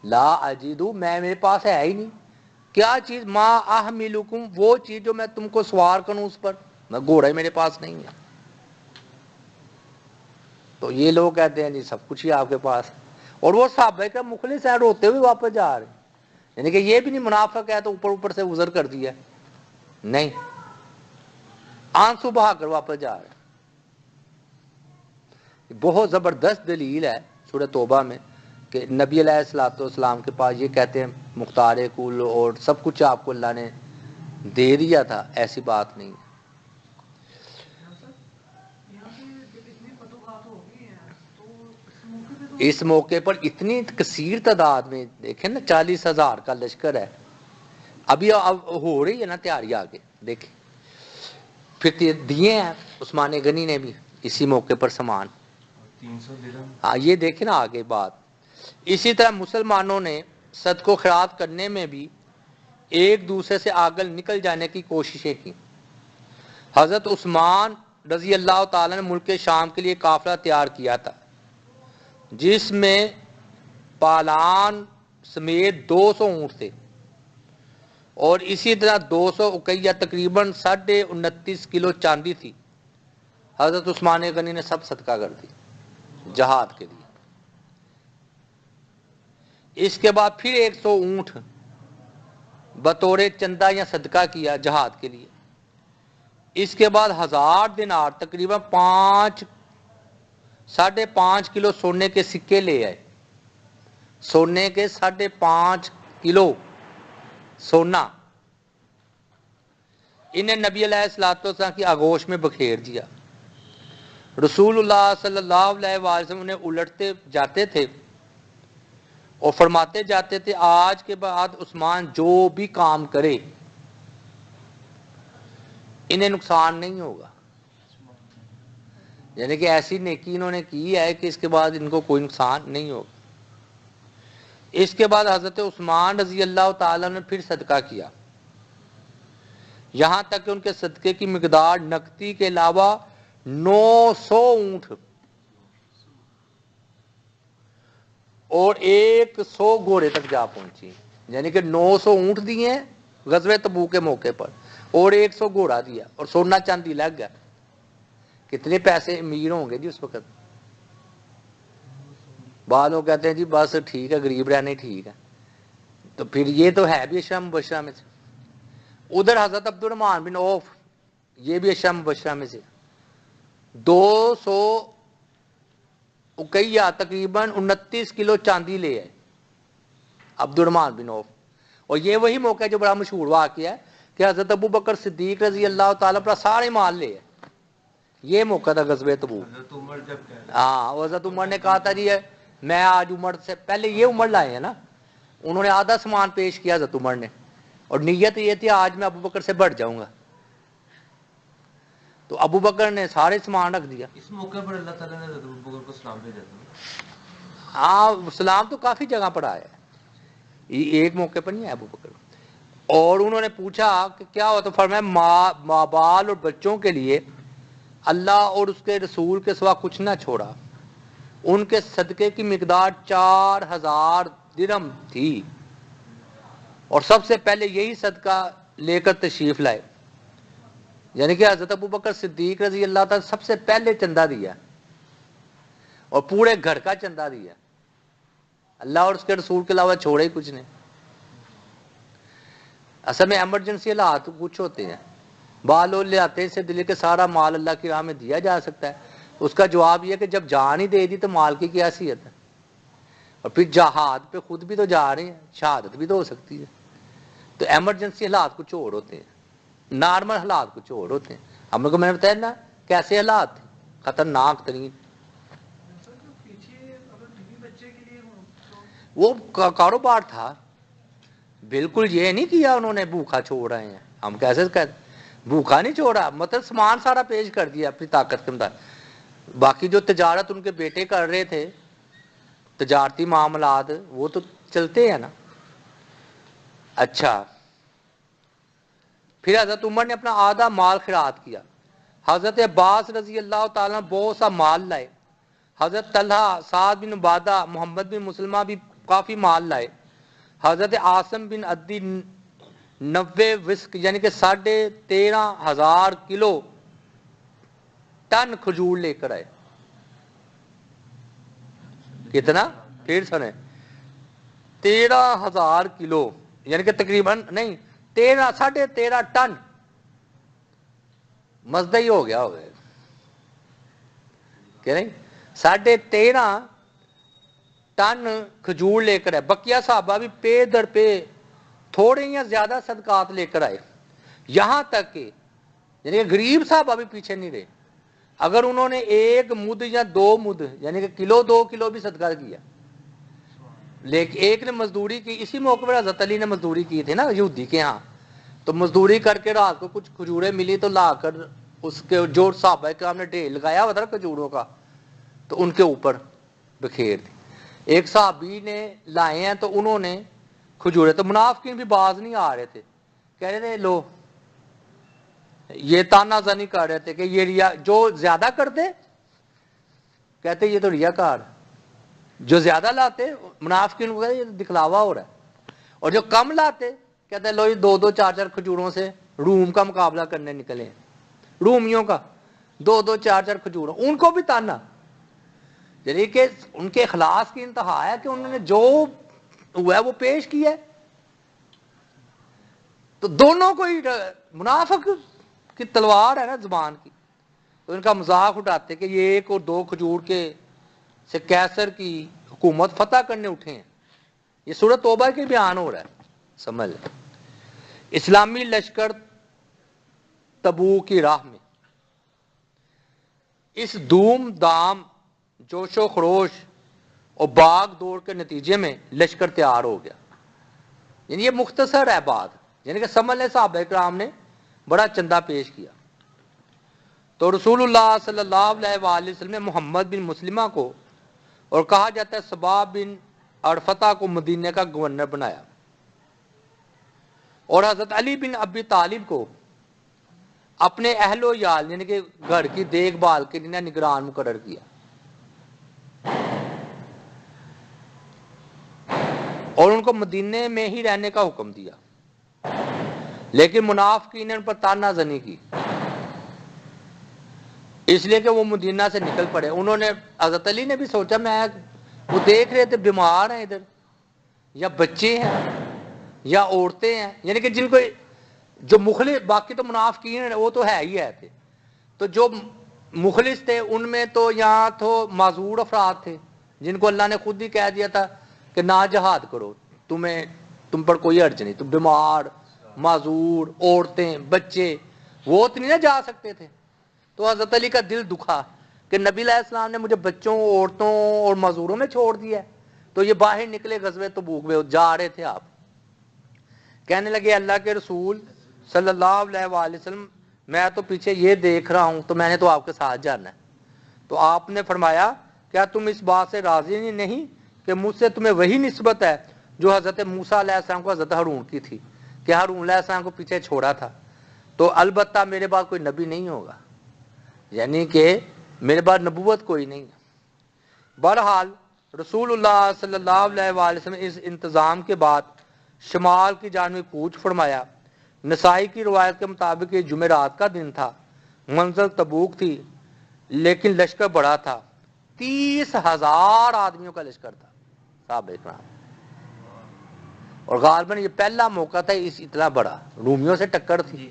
لا اجد, میں میرے پاس ہے ہی نہیں. کیا چیز, ما احملکم, وہ چیز جو میں تم کو سوار کروں اس پر, میں گھوڑا ہی میرے پاس نہیں ہے. تو یہ لوگ کہتے ہیں نہیں سب کچھ ہی آپ کے پاس, اور وہ صحابہ کا مخلص ہے, روتے ہوئے واپس جا رہے, یعنی کہ یہ بھی نہیں منافق ہے تو اوپر سے گزر کر دیا, نہیں, آنسو بہا کر واپس جا رہے. بہت زبردست دلیل ہے سورہ توبہ میں کہ نبی علیہ الصلوۃ والسلام کے پاس یہ کہتے ہیں مختار کل اور سب کچھ آپ کو اللہ نے دے دیا تھا, ایسی بات نہیں ہے. اس موقع پر اتنی کثیر تعداد میں دیکھیں نا, 40,000 کا لشکر ہے. اب ہو رہی ہے نا تیاری آگے دیکھیں. پھر دیے ہیں عثمان غنی نے بھی اسی موقع پر سامان, ہاں یہ دیکھیں نا آگے بات. اسی طرح مسلمانوں نے صدقہ و خیرات کرنے میں بھی ایک دوسرے سے آگے نکل جانے کی کوششیں کی. حضرت عثمان رضی اللہ تعالیٰ نے ملک شام کے لیے قافلہ تیار کیا تھا جس میں پالان سمیت 200 اونٹ تھے, اور اسی طرح 200 اقیہ تقریباً 29.5 کلو چاندی تھی. حضرت عثمان غنی نے سب صدقہ کر دی جہاد کے لیے. اس کے بعد پھر 100 اونٹ بطور چندہ یا صدقہ کیا جہاد کے لیے. اس کے بعد 1000 دینار تقریباً 5.5 کلو سونے کے سکے لے آئے. سونے کے 5.5 کلو سونا انہیں نبی علیہ الصلوۃ والسلام کی آغوش میں بکھیر دیا. رسول اللہ صلی اللہ علیہ وسلم انہیں الٹتے جاتے تھے اور فرماتے جاتے تھے آج کے بعد عثمان جو بھی کام کرے انہیں نقصان نہیں ہوگا. یعنی کہ ایسی نیکی انہوں نے کی ہے کہ اس کے بعد ان کو کوئی نقصان نہیں ہوگا. اس کے بعد حضرت عثمان رضی اللہ تعالیٰ نے پھر صدقہ کیا، یہاں تک کہ ان کے صدقے کی مقدار نقدی کے علاوہ 900 اونٹ اور 100 گھوڑے تک جا پہنچی. یعنی کہ 900 اونٹ دیے ہیں غزوہ تبوک کے موقع پر اور 100 گھوڑا دیا اور سونا چاندی لگ گیا. کتنے پیسے امیر ہوں گے جی اس وقت. بعض لوگ کہتے ہیں جی بس ٹھیک ہے غریب رہنے ٹھیک ہے، تو پھر یہ تو ہے بھی اشرا مبشرہ میں سے. ادھر حضرت عبد الرحمن بن عوف یہ بھی اشرا مبشرہ میں سے 200 اکیہ تقریباً 29 کلو چاندی لے آئے عبد الرحمن بن عوف. اور یہ وہی موقع ہے جو بڑا مشہور واقعہ ہے کہ حضرت ابو بکر صدیق رضی اللہ تعالیٰ پر سارے مال لے آئے. یہ موقع تھا غزوہ تبوک. ہاں حضرت عمر نے کہا تھا جی میں آج عمر سے پہلے یہ عمر لائے ہیں نا، انہوں نے آدھا سامان پیش کیا حضرت عمر نے اور نیت یہ تھی آج میں ابو بکر سے بڑھ جاؤں گا، تو ابو بکر نے سارے سامان رکھ دیا. اس موقع پر اللہ تعالیٰ نے حضرت ابو بکر کو سلام بھیجا تھا. ہاں سلام تو کافی جگہ پر آیا ہے، ایک موقع پر نہیں ہے ابو بکر. اور انہوں نے پوچھا کہ کیا ہوا، تو فرمایا ماں بال اور بچوں کے لیے اللہ اور اس کے رسول کے سوا کچھ نہ چھوڑا. ان کے صدقے کی مقدار 4000 درہم تھی اور سب سے پہلے یہی صدقہ لے کر تشریف لائے. یعنی کہ حضرت ابو بکر صدیق رضی اللہ تعالیٰ سب سے پہلے چندہ دیا اور پورے گھر کا چندہ دیا. اللہ اور اس کے رسول کے علاوہ چھوڑے ہی کچھ نہیں. اصل میں ایمرجنسی حالات کچھ ہوتے ہیں، بال لوگ لے آتے ہیں سے دل کے سارا مال اللہ کی راہ میں دیا جا سکتا ہے. اس کا جواب یہ کہ جب جان ہی دے دی تو مال کی کیا حیثیت ہے. اور پھر جہاد پہ خود بھی تو جا رہے ہیں، شہادت بھی تو ہو سکتی ہے. تو ایمرجنسی حالات کچھ اور ہوتے ہیں، نارمل حالات کچھ اور ہوتے ہیں. ہم لوگ کو میں نے بتایا نا کیسے حالات تھے، خطرناک ترین. وہ کاروبار تھا، بالکل یہ نہیں کیا انہوں نے بھوکا چھوڑ رہے ہیں. ہم کیسے کہتے بھوکا نہیں چھوڑا، مطلب سامان سارا پیش کر دیا اپنی طاقت کے مطابق. باقی جو تجارت ان کے بیٹے کر رہے تھے، تجارتی معاملات وہ تو چلتے ہیں نا. اچھا پھر حضرت عمر نے اپنا آدھا مال خیرات کیا. حضرت عباس رضی اللہ تعالیٰ بہت سا مال لائے. حضرت طلحہ، سعد بن عبادہ، محمد بن مسلمہ بھی کافی مال لائے. حضرت عاصم بن عدی 90 وسق یعنی کہ 13,500 کلو ٹن کھجور لے کر آئے. کتنا؟ پھر سنے 13,000 کلو یعنی کہ تقریباً نہیں 13.5 ٹن مزدہ ہی ہو گیا کہ نہیں. 13.5 ٹن کھجور لے کر آئے. بقیہ صحابہ بھی پے در پے تھوڑے یا زیادہ صدقات لے کر آئے. یہاں تک کہ یعنی کہ غریب صحابہ بھی پیچھے نہیں رہے. اگر انہوں نے 1 مد یا 2 مد یعنی کہ کلو 2 کلو بھی صدقہ کیا، لیکن ایک نے مزدوری کی. اسی موقع پر حضرت علی نے مزدوری کی تھی نا یہودی کے ہاں، تو مزدوری کر کے رات کو کچھ کھجوریں ملی تو لا کر اس کے جو صحابہ کرام نے ڈھیر لگایا ہوا تھا کھجوروں کا تو ان کے اوپر بکھیر دی. ایک صحابی نے لائے ہیں تو انہوں نے کھجورے، تو منافقین بھی باز نہیں آ رہے تھے، کہہ رہے تھے لو یہ تانا زنی کر رہے تھے کہ یہ ریا جو زیادہ کرتے کہتے یہ تو ریاکار، جو زیادہ لاتے منافقین کو کہتے یہ دکھلاوا ہو رہا ہے، اور جو کم لاتے کہتے لو یہ 2-2 4-4 کھجوروں سے روم کا مقابلہ کرنے نکلے، رومیوں کا 2-2 4-4 کھجوروں. ان کو بھی تانا، یعنی کہ ان کے اخلاص کی انتہا ہے کہ انہوں نے جو ہوا ہے وہ پیش کیا ہے. تو دونوں کو ہی منافق کی تلوار ہے نا زبان کی، تو ان کا مذاق اٹھاتے کہ یہ 1 اور 2 کھجور کے سے کیسر کی حکومت فتح کرنے اٹھے ہیں. یہ سورۃ توبہ کے بیان ہو رہا ہے. سمجھ لیں. اسلامی لشکر تبوک کی راہ میں اس دھوم دھام جوش و خروش اور باغ دوڑ کے نتیجے میں لشکر تیار ہو گیا. یعنی یہ مختصر ہے بات، یعنی کہ سمجھ لیں صحابہ کرام نے بڑا چندہ پیش کیا. تو رسول اللہ صلی اللہ علیہ وآلہ وسلم نے محمد بن مسلمہ کو، اور کہا جاتا ہے سباب بن ارفتہ کو، مدینے کا گورنر بنایا، اور حضرت علی بن ابی طالب کو اپنے اہل و یال یعنی کہ گھر کی دیکھ بھال کے لیے نگران مقرر کیا، اور ان کو مدینے میں ہی رہنے کا حکم دیا. لیکن منافقین نے ان پر تانا زنی کی، اس لیے کہ وہ مدینہ سے نکل پڑے. انہوں نے، حضرت علی نے بھی سوچا، وہ دیکھ رہے تھے بیمار ہیں ادھر، یا بچے ہیں یا عورتیں ہیں، یعنی کہ جن کو جو مخلص، باقی تو منافقین ہیں وہ تو ہے ہی ہے تھے، تو جو مخلص تھے ان میں تو یہاں تو معذور افراد تھے جن کو اللہ نے خود ہی کہہ دیا تھا کہ نہ جہاد کرو، تم پر کوئی حرج نہیں. تو بیمار، معذور، عورتیں، بچے، وہ تو نہیں نہ جا سکتے تھے. تو حضرت علی کا دل دکھا کہ نبی علیہ السلام نے مجھے بچوں، عورتوں اور معذوروں میں چھوڑ دیا ہے. تو یہ باہر نکلے غزوہ تبوک میں، جا رہے تھے آپ. کہنے لگے اللہ کے رسول صلی اللہ علیہ وآلہ وسلم، میں تو پیچھے یہ دیکھ رہا ہوں، تو میں نے تو آپ کے ساتھ جانا ہے. تو آپ نے فرمایا کیا تم اس بات سے راضی نہیں کہ مجھ سے تمہیں وہی نسبت ہے جو حضرت موسیٰ علیہ السلام کو حضرت ہارون کی تھی، کہ ہارون علیہ السلام کو پیچھے چھوڑا تھا، تو البتہ میرے بعد کوئی نبی نہیں ہوگا، یعنی کہ میرے بعد نبوت کوئی نہیں ہے. بہرحال رسول اللہ صلی اللہ علیہ وآلہ وسلم اس انتظام کے بعد شمال کی جانب کوچ فرمایا. نسائی کی روایت کے مطابق یہ جمعرات کا دن تھا، منزل تبوک تھی، لیکن لشکر بڑا تھا. 30,000 آدمیوں کا لشکر تھا صحابہ کرام، اور غالباً یہ پہلا موقع تھا اس اتنا بڑا. رومیوں سے ٹکر تھی،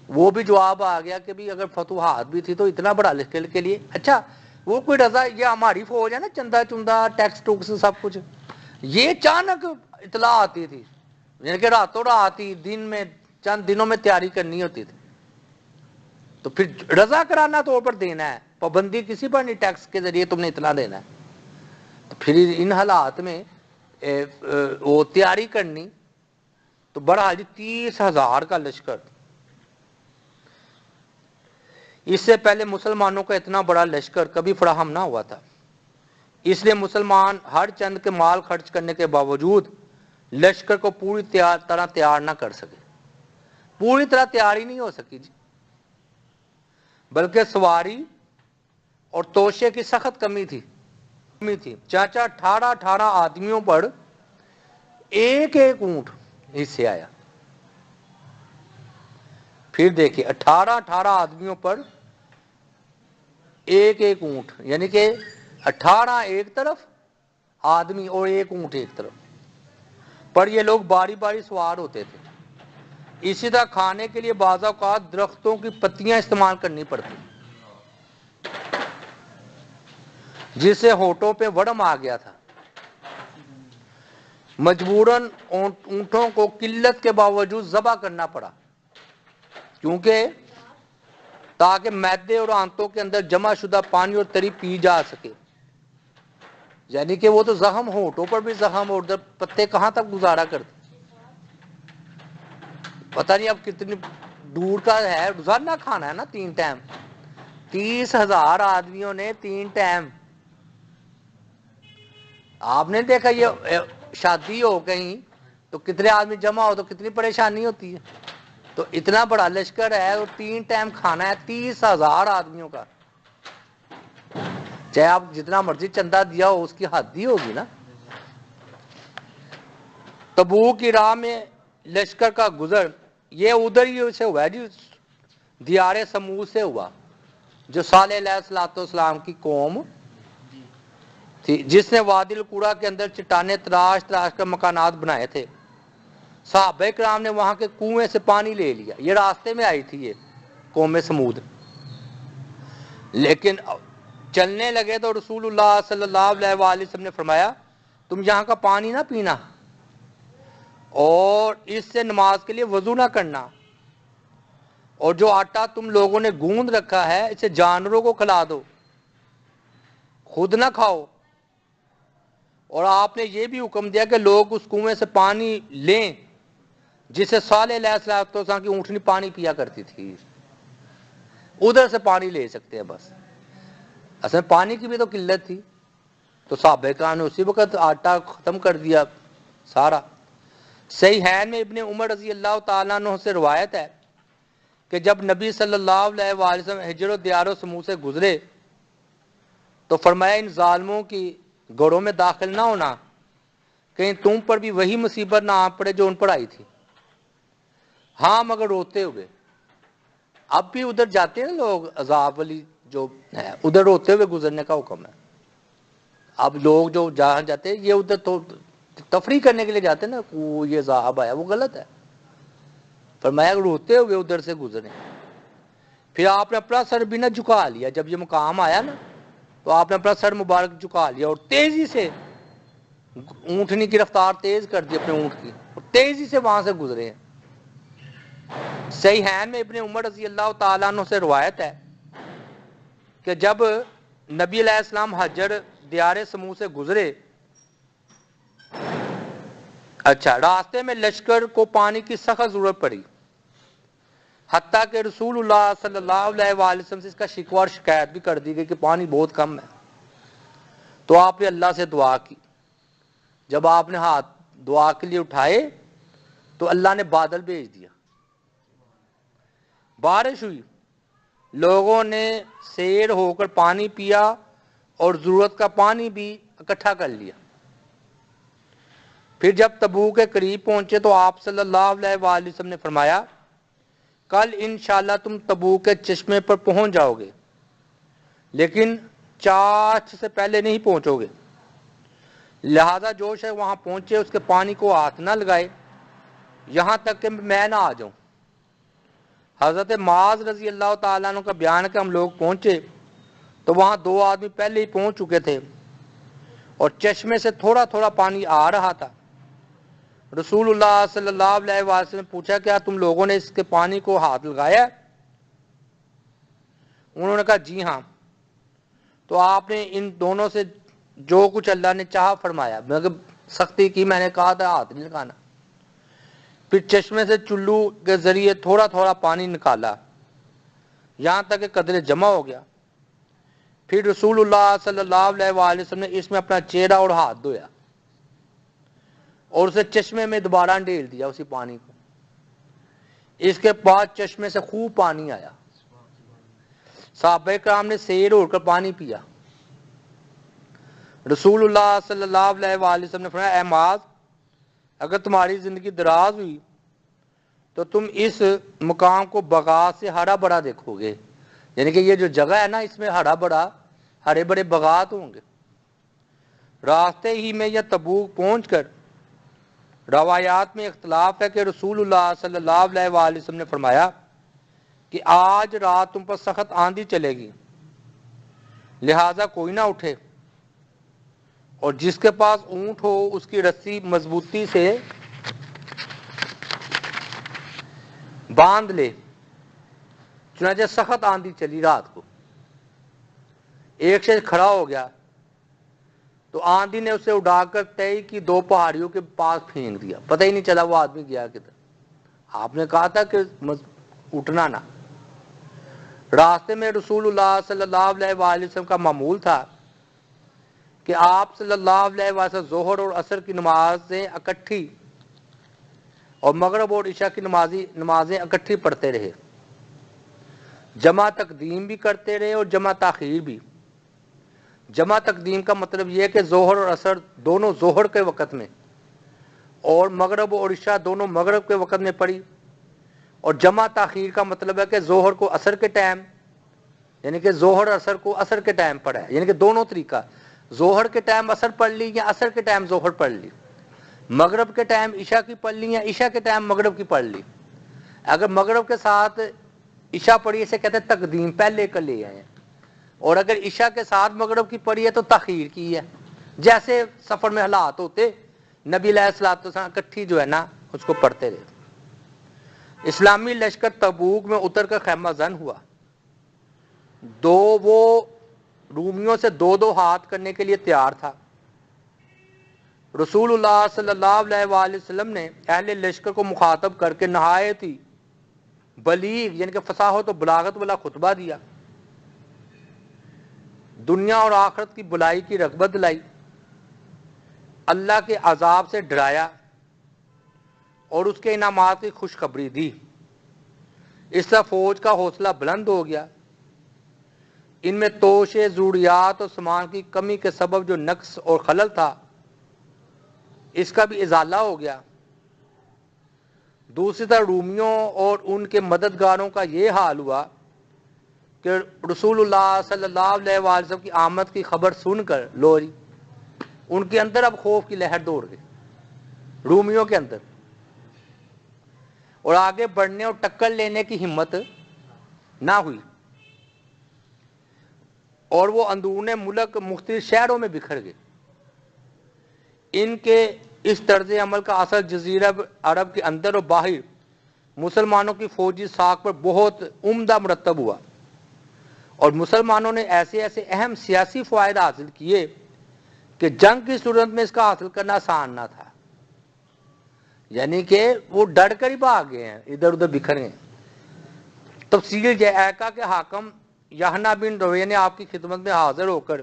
وہ بھی جواب آ گیا کہ بھی اگر فتوحات بھی تھی تو اتنا بڑا لشکر کے لیے، اچھا وہ کوئی رضا، یہ ہماری فوج ہے نا، چندہ چندہ، ٹیکس ٹوکس سب کچھ، یہ اچانک اطلاع آتی تھی، یعنی کہ راتوں رات ہی، دن میں چند دنوں میں تیاری کرنی ہوتی تھی. تو پھر رضا کرانہ طور پر دینا ہے، پابندی کسی پر نہیں، ٹیکس کے ذریعے تم نے اتنا دینا ہے. تو پھر ان حالات میں وہ تیاری کرنی. تو بڑا 30,000 کا لشکر. اس سے پہلے مسلمانوں کا اتنا بڑا لشکر کبھی فراہم نہ ہوا تھا، اس لیے مسلمان ہر چند کے مال خرچ کرنے کے باوجود لشکر کو پوری طرح تیار نہ کر سکے. پوری طرح تیاری نہیں ہو سکی جی، بلکہ سواری اور توشے کی سخت کمی تھی. چاچا 18 آدمیوں پر ایک اونٹ حصے آیا. پھر دیکھیے 18 آدمیوں پر ایک اونٹ، یعنی کہ 18 ایک طرف آدمی اور ایک اونٹ ایک طرف. پر یہ لوگ باری باری سوار ہوتے تھے. اسی طرح کھانے کے لیے بعض اوقات درختوں کی پتیاں استعمال کرنی پڑتی، جس سے ہونٹوں پہ ورم آ گیا تھا. مجبوراً اونٹوں کو قلت کے باوجود ذبح کرنا پڑا، کیونکہ تاکہ معدے اور آنتوں کے اندر جمع شدہ پانی اور تری پی جا سکے. یعنی کہ وہ تو زخم، ہونٹوں پر بھی زخم، اور پتے کہاں تک گزارا کرتے. پتہ نہیں اب کتنی دور کا ہے، روزانہ کھانا ہے نا 3 ٹائم. 30,000 آدمیوں نے 3 ٹائم. آپ نے دیکھا یہ شادی ہو کہیں تو کتنے آدمی جمع ہو تو کتنی پریشانی ہوتی ہے. تو اتنا بڑا لشکر ہے اور 3 ٹائم کھانا ہے 30,000 آدمیوں کا. چاہے آپ جتنا مرضی چندہ دیا ہو، اس کی حد ہی ہوگی نا. تبوک کی راہ میں لشکر کا گزر یہ ادھر ہی سے ہوا ہے جی، دیار سمود سے ہوا، جو صالح علیہ السلام کی قوم تھی، جس نے وادی القرا کے اندر چٹانیں تراش کر مکانات بنائے تھے. صحابہ کرام نے وہاں کے کنویں سے پانی لے لیا. یہ راستے میں آئی تھی یہ قوم سمود, لیکن چلنے لگے تو رسول اللہ صلی اللہ علیہ وآلہ وسلم نے فرمایا تم یہاں کا پانی نہ پینا اور اس سے نماز کے لیے وضو نہ کرنا, اور جو آٹا تم لوگوں نے گوندھ رکھا ہے اسے جانوروں کو کھلا دو, خود نہ کھاؤ. اور آپ نے یہ بھی حکم دیا کہ لوگ اس کنویں سے پانی لیں جسے صالح علیہ السلام کی اونٹنی پانی پیا کرتی تھی, ادھر سے پانی لے سکتے ہیں بس. اصل میں پانی کی بھی تو قلت تھی, تو صحابہ کرام نے اسی وقت آٹا ختم کر دیا سارا. صحیحین میں ابن عمر رضی اللہ تعالیٰ عنہ سے روایت ہے کہ جب نبی صلی اللہ علیہ وآلہ وسلم ہجر و دیار و سمو سے گزرے تو فرمایا ان ظالموں کی گھروں میں داخل نہ ہونا, کہیں تم پر بھی وہی مصیبت نہ آ پڑے جو ان پر آئی تھی. ہاں مگر روتے ہوئے. اب بھی ادھر جاتے ہیں لوگ, عذاب والی جو ہے ادھر روتے ہوئے گزرنے کا حکم ہے. اب لوگ جو جہاں جاتے ہیں یہ ادھر تو تفریح کرنے کے لیے جاتے ہیں نا, وہ یہ عذاب آیا, وہ غلط ہے. فرمایا روتے ہوئے ادھر سے گزرے. پھر آپ نے اپنا سر بھی نہ جھکا لیا, جب یہ مقام آیا نا تو آپ نے اپنا سر مبارک جھکا لیا اور تیزی سے اونٹنی کی رفتار تیز کر دی اپنے اونٹ کی, اور تیزی سے وہاں سے گزرے ہیں. صحیحین میں ابن عمر رضی اللہ تعالیٰ عنہ سے روایت ہے کہ جب نبی علیہ السلام حجر دیار سمو سے گزرے, اچھا راستے میں لشکر کو پانی کی سخت ضرورت پڑی, حتیٰ کہ رسول اللہ صلی اللہ علیہ وآلہ وسلم سے اس کا شکوہ اور شکایت بھی کر دی گئی کہ پانی بہت کم ہے. تو آپ نے اللہ سے دعا کی. جب آپ نے ہاتھ دعا کے لیے اٹھائے تو اللہ نے بادل بھیج دیا, بارش ہوئی, لوگوں نے سیر ہو کر پانی پیا اور ضرورت کا پانی بھی اکٹھا کر لیا. پھر جب تبوک کے قریب پہنچے تو آپ صلی اللہ علیہ وآلہ وسلم نے فرمایا کل انشاءاللہ تم تبوک کے چشمے پر پہنچ جاؤ گے, لیکن چاچ سے پہلے نہیں پہنچو گے, لہذا جو شخص وہاں پہنچے اس کے پانی کو ہاتھ نہ لگائے یہاں تک کہ میں نہ آ جاؤں. حضرت معاذ رضی اللہ تعالیٰ عنہ کا بیان ہے کہ ہم لوگ پہنچے تو وہاں دو آدمی پہلے ہی پہنچ چکے تھے اور چشمے سے تھوڑا تھوڑا پانی آ رہا تھا. رسول اللہ صلی اللہ علیہ وسلم نے پوچھا کیا تم لوگوں نے اس کے پانی کو ہاتھ لگایا؟ انہوں نے کہا جی ہاں. تو آپ نے ان دونوں سے جو کچھ اللہ نے چاہا فرمایا, مگر سختی کی, میں نے کہا تھا ہاتھ نہیں لگانا. پھر چشمے سے چلو کے ذریعے تھوڑا تھوڑا پانی نکالا یہاں تک کہ قدرے جمع ہو گیا. پھر رسول اللہ صلی اللہ علیہ وآلہ وسلم نے اس میں اپنا چہرہ اور ہاتھ دھویا اور اسے چشمے میں دوبارہ ڈال دیا اسی پانی کو. اس کے بعد چشمے سے خوب پانی آیا. صحابہ کرام نے سیر اڑ کر پانی پیا. رسول اللہ صلی اللہ علیہ وآلہ وسلم نے فرمایا اے معاذ, اگر تمہاری زندگی دراز ہوئی تو تم اس مقام کو بغات سے ہرا بڑا دیکھو گے, یعنی کہ یہ جو جگہ ہے نا اس میں ہرے بڑے بغات ہوں گے. راستے ہی میں یا تبوک پہنچ کر روایات میں اختلاف ہے کہ رسول اللہ صلی اللہ علیہ وآلہ وسلم نے فرمایا کہ آج رات تم پر سخت آندھی چلے گی, لہذا کوئی نہ اٹھے, اور جس کے پاس اونٹ ہو اس کی رسی مضبوطی سے باندھ لے. چنانچہ سخت آندھی چلی رات کو. ایک شخص کھڑا ہو گیا تو آندھی نے اسے اڑا کر طے کی دو پہاڑیوں کے پاس پھینک دیا, پتہ ہی نہیں چلا وہ آدمی گیا کدھر. آپ نے کہا تھا کہ اٹھنا نہ. راستے میں رسول اللہ صلی اللہ علیہ وآلہ وسلم کا معمول تھا کہ آپ صلی اللہ علیہ وسلم ظہر اور عصر کی نمازیں اکٹھی اور مغرب اور عشاء کی نمازیں اکٹھی پڑھتے رہے, جمع تقدیم بھی کرتے رہے اور جمع تاخیر بھی. جمع تقدیم کا مطلب یہ ہے کہ ظہر اور عصر دونوں ظہر کے وقت میں اور مغرب اور عشاء دونوں مغرب کے وقت میں پڑھی, اور جمع تاخیر کا مطلب ہے کہ ظہر کو عصر کے ٹائم, یعنی کہ ظہر عصر کو عصر کے ٹائم پڑھا ہے, یعنی کہ دونوں طریقہ, ظہر کے ٹائم عصر پڑھ لی یا عصر کے ٹائم ظہر پڑھ لی. مغرب کے ٹائم عشاء کی پڑھ لی یا عشاء کے ٹائم مغرب کی پڑھ لی. اگر مغرب کے ساتھ عشاء پڑھی اسے کہتے ہیں تقدیم، پہلے کر لے آئے ہیں. اور اگر عشاء کے ساتھ مغرب کی پڑھی ہے تو تاخیر کی ہے. جیسے سفر میں حالات ہوتے نبی علیہ الصلوۃ والسلام اکٹھی جو ہے نا اس کو پڑھتے رہے. اسلامی لشکر تبوک میں اتر کر خیمہ زن ہوا. وہ رومیوں سے دو ہاتھ کرنے کے لیے تیار تھا. رسول اللہ صلی اللہ علیہ وآلہ وسلم نے اہل لشکر کو مخاطب کر کے نہایت ہی بلیغ یعنی کہ فصاحت و بلاغت والا خطبہ دیا. دنیا اور آخرت کی بلائی کی رغبت دلائی، اللہ کے عذاب سے ڈرایا اور اس کے انعامات کی خوشخبری دی. اس سے فوج کا حوصلہ بلند ہو گیا. ان میں توشے، ضروریات اور سامان کی کمی کے سبب جو نقص اور خلل تھا اس کا بھی ازالہ ہو گیا. دوسری طرف رومیوں اور ان کے مددگاروں کا یہ حال ہوا کہ رسول اللہ صلی اللہ علیہ وآلہ وسلم کی آمد کی خبر سن کر لوری ان کے اندر اب خوف کی لہر دوڑ گئی، رومیوں کے اندر، اور آگے بڑھنے اور ٹکر لینے کی ہمت نہ ہوئی، اور وہ اندرون ملک مختلف شہروں میں بکھر گئے. ان کے اس طرز عمل کا اثر جزیرہ عرب کے اندر اور باہر مسلمانوں کی فوجی ساکھ پر بہت عمدہ مرتب ہوا، اور مسلمانوں نے ایسے اہم سیاسی فوائد حاصل کیے کہ جنگ کی صورت میں اس کا حاصل کرنا آسان نہ تھا. یعنی کہ وہ ڈر کر ہی بھاگ گئے ہیں، ادھر ادھر بکھر گئے. تفصیل جائکہ کے حاکم یحنا بن رویہ نے آپ کی خدمت میں حاضر ہو کر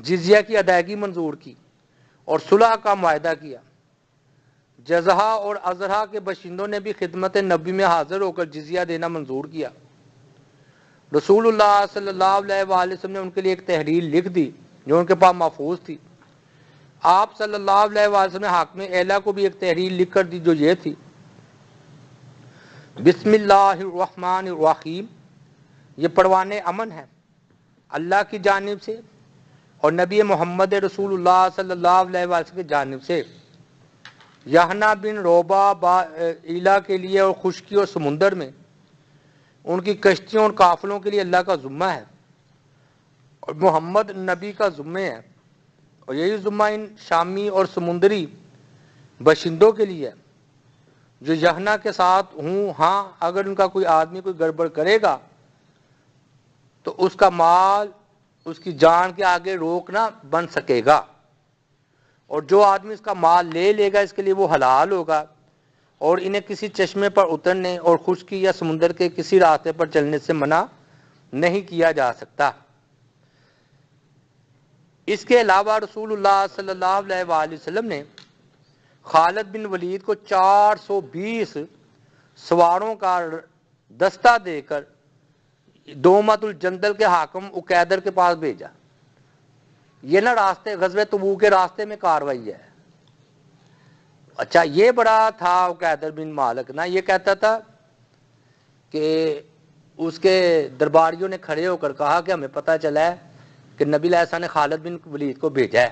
جزیہ کی ادائیگی منظور کی اور صلح کا معاہدہ کیا. جزحہ اور ازرحہ کے باشندوں نے بھی خدمت نبی میں حاضر ہو کر جزیہ دینا منظور کیا. رسول اللہ صلی اللہ علیہ وآلہ وسلم نے ان کے لیے ایک تحریر لکھ دی جو ان کے پاس محفوظ تھی. آپ صلی اللہ علیہ وآلہ وسلم نے حاکم اعلیٰ کو بھی ایک تحریر لکھ کر دی جو یہ تھی: بسم اللہ الرحمن الرحیم، یہ پروان امن ہے اللہ کی جانب سے اور نبی محمد رسول اللہ صلی اللہ علیہ وآلہ وسلم کی جانب سے. یحنا بن روبہ ایلا کے لیے اور خشکی اور سمندر میں ان کی کشتیوں اور قافلوں کے لیے اللہ کا ذمہ ہے، اور محمد نبی کا ذمہ ہے، اور یہی ذمہ ان شامی اور سمندری باشندوں کے لیے ہے جو یحنا کے ساتھ ہوں. ہاں اگر ان کا کوئی آدمی کوئی گڑبڑ کرے گا تو اس کا مال اس کی جان کے آگے روک نہ بن سکے گا، اور جو آدمی اس کا مال لے گا اس کے لیے وہ حلال ہوگا، اور انہیں کسی چشمے پر اترنے اور خشکی یا سمندر کے کسی راستے پر چلنے سے منع نہیں کیا جا سکتا. اس کے علاوہ رسول اللہ صلی اللہ علیہ وآلہ وسلم نے خالد بن ولید کو 420 سواروں کا دستہ دے کر دومت الجندل کے حاکم عقیدر کے پاس بھیجا. یہ نا راستے غزوہ تبوک کے راستے میں کاروائی ہے. اچھا یہ بڑا تھا عقیدر بن مالک نا، یہ کہتا تھا کہ اس کے درباریوں نے کھڑے ہو کر کہا کہ ہمیں پتہ چلا ہے کہ نبی علیہ السلام نے خالد بن ولید کو بھیجا ہے.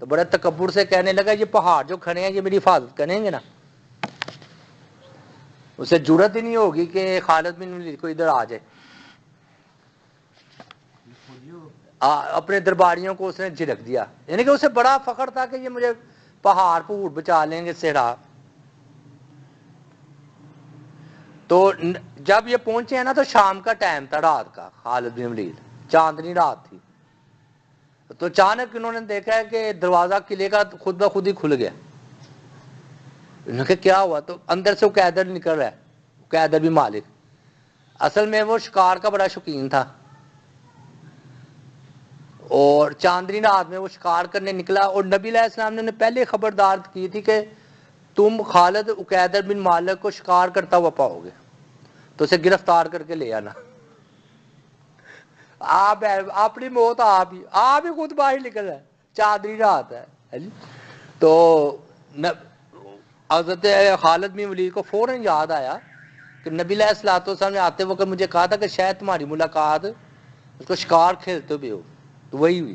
تو بڑے تکبر سے کہنے لگا یہ پہاڑ جو کھڑے ہیں یہ میری حفاظت کریں گے نا. اسے جرت ہی نہیں ہوگی کہ خالد بن ولید کو ادھر آ جائے. اپنے درباریوں کو اس نے جھڑک دیا، یعنی کہ اسے بڑا فخر تھا کہ یہ مجھے پہاڑ پہوڑ بچا لیں گے صحرا. تو جب یہ پہنچے ہیں نا تو شام کا ٹائم تھا، رات کا. خالد بن ولید چاندنی رات تھی، تو اچانک انہوں نے دیکھا ہے کہ دروازہ قلعے کا خود بخود ہی کھل گیا. انہوں نے کہا کیا ہوا؟ تو اندر سے عقیدر نکل رہا ہے، عقیدر بھی مالک. اصل میں وہ شکار کا بڑا شوقین تھا، اور چاندنی رات میں وہ شکار کرنے نکلا، اور نبی علیہ السلام نے انہیں پہلے خبردار کی تھی کہ تم خالد عقیدر بن مالک کو شکار کرتا ہوا پاؤ گے تو اسے گرفتار کر کے لے آنا. آپ اپنی موت آپ ہی خود باہر نکل رہا ہے، چاندنی رات ہے. تو حضرت خالد بن ولید کو فوراً یاد آیا کہ نبی علیہ الصلوۃ والسلام نے آتے وقت مجھے کہا تھا کہ شاید تمہاری ملاقات اس کو شکار کھیلتے ہوئے ہو. تو وہی ہوئی.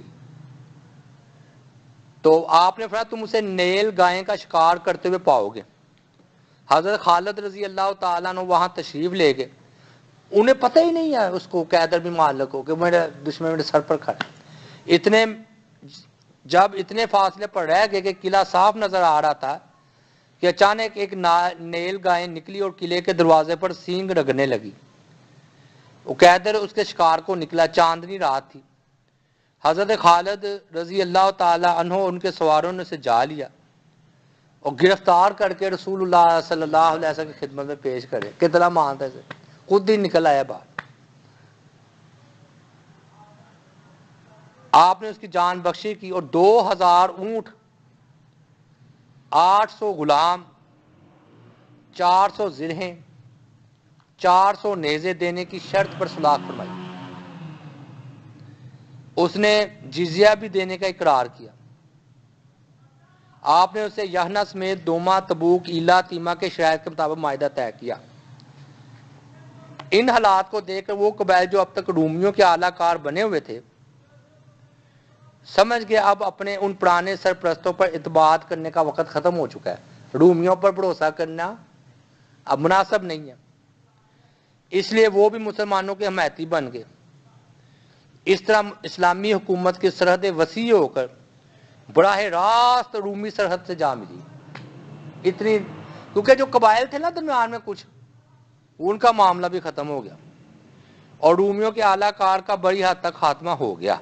تو آپ نے فرمایا تم اسے نیل گائے کا شکار کرتے ہوئے پاؤ گے. حضرت خالد رضی اللہ تعالیٰ عنہ وہاں تشریف لے گئے. انہیں پتہ ہی نہیں ہے اس کو قیدر بن مالک کو کہ میرے دشمن میرے سر پر کھڑا ہے. جب اتنے فاصلے پر رہ گئے کہ قلعہ صاف نظر آ رہا تھا کہ اچانک ایک نیل گائے نکلی اور قلعے کے دروازے پر سینگ رگنے لگی. وہ قیدر اس کے شکار کو نکلا. چاندنی رات تھی. حضرت خالد رضی اللہ تعالی عنہ ان کے سواروں نے اسے جا لیا اور گرفتار کر کے رسول اللہ صلی اللہ علیہ وسلم کی خدمت میں پیش کرے. کتنا مانتا ہے اسے, خود ہی نکل آیا باہر. آپ نے اس کی جان بخشی کی اور 2000 اونٹ, 800 غلام, 400 زرہیں, 400 نیزے دینے کی شرط پر صلح فرمائی. اس نے جزیہ بھی دینے کا اقرار کیا. آپ نے اسے یحنا سمیت دوما, تبوک, ایلا, تیما کے شرائط کے مطابق معاہدہ طے کیا. ان حالات کو دیکھ کر وہ قبائل جو اب تک رومیوں کے اعلیٰ کار بنے ہوئے تھے سمجھ گئے اب اپنے ان پرانے سرپرستوں پر اعتماد کرنے کا وقت ختم ہو چکا ہے. رومیوں پر بھروسہ کرنا اب مناسب نہیں ہے. اس لیے وہ بھی مسلمانوں کے حمایتی بن گئے. اس طرح اسلامی حکومت کی سرحدیں وسیع ہو کر براہ راست رومی سرحد سے جا ملی. اتنی, کیونکہ جو قبائل تھے نا درمیان میں کچھ, ان کا معاملہ بھی ختم ہو گیا اور رومیوں کے اعلیٰ کار کا بڑی حد تک خاتمہ ہو گیا.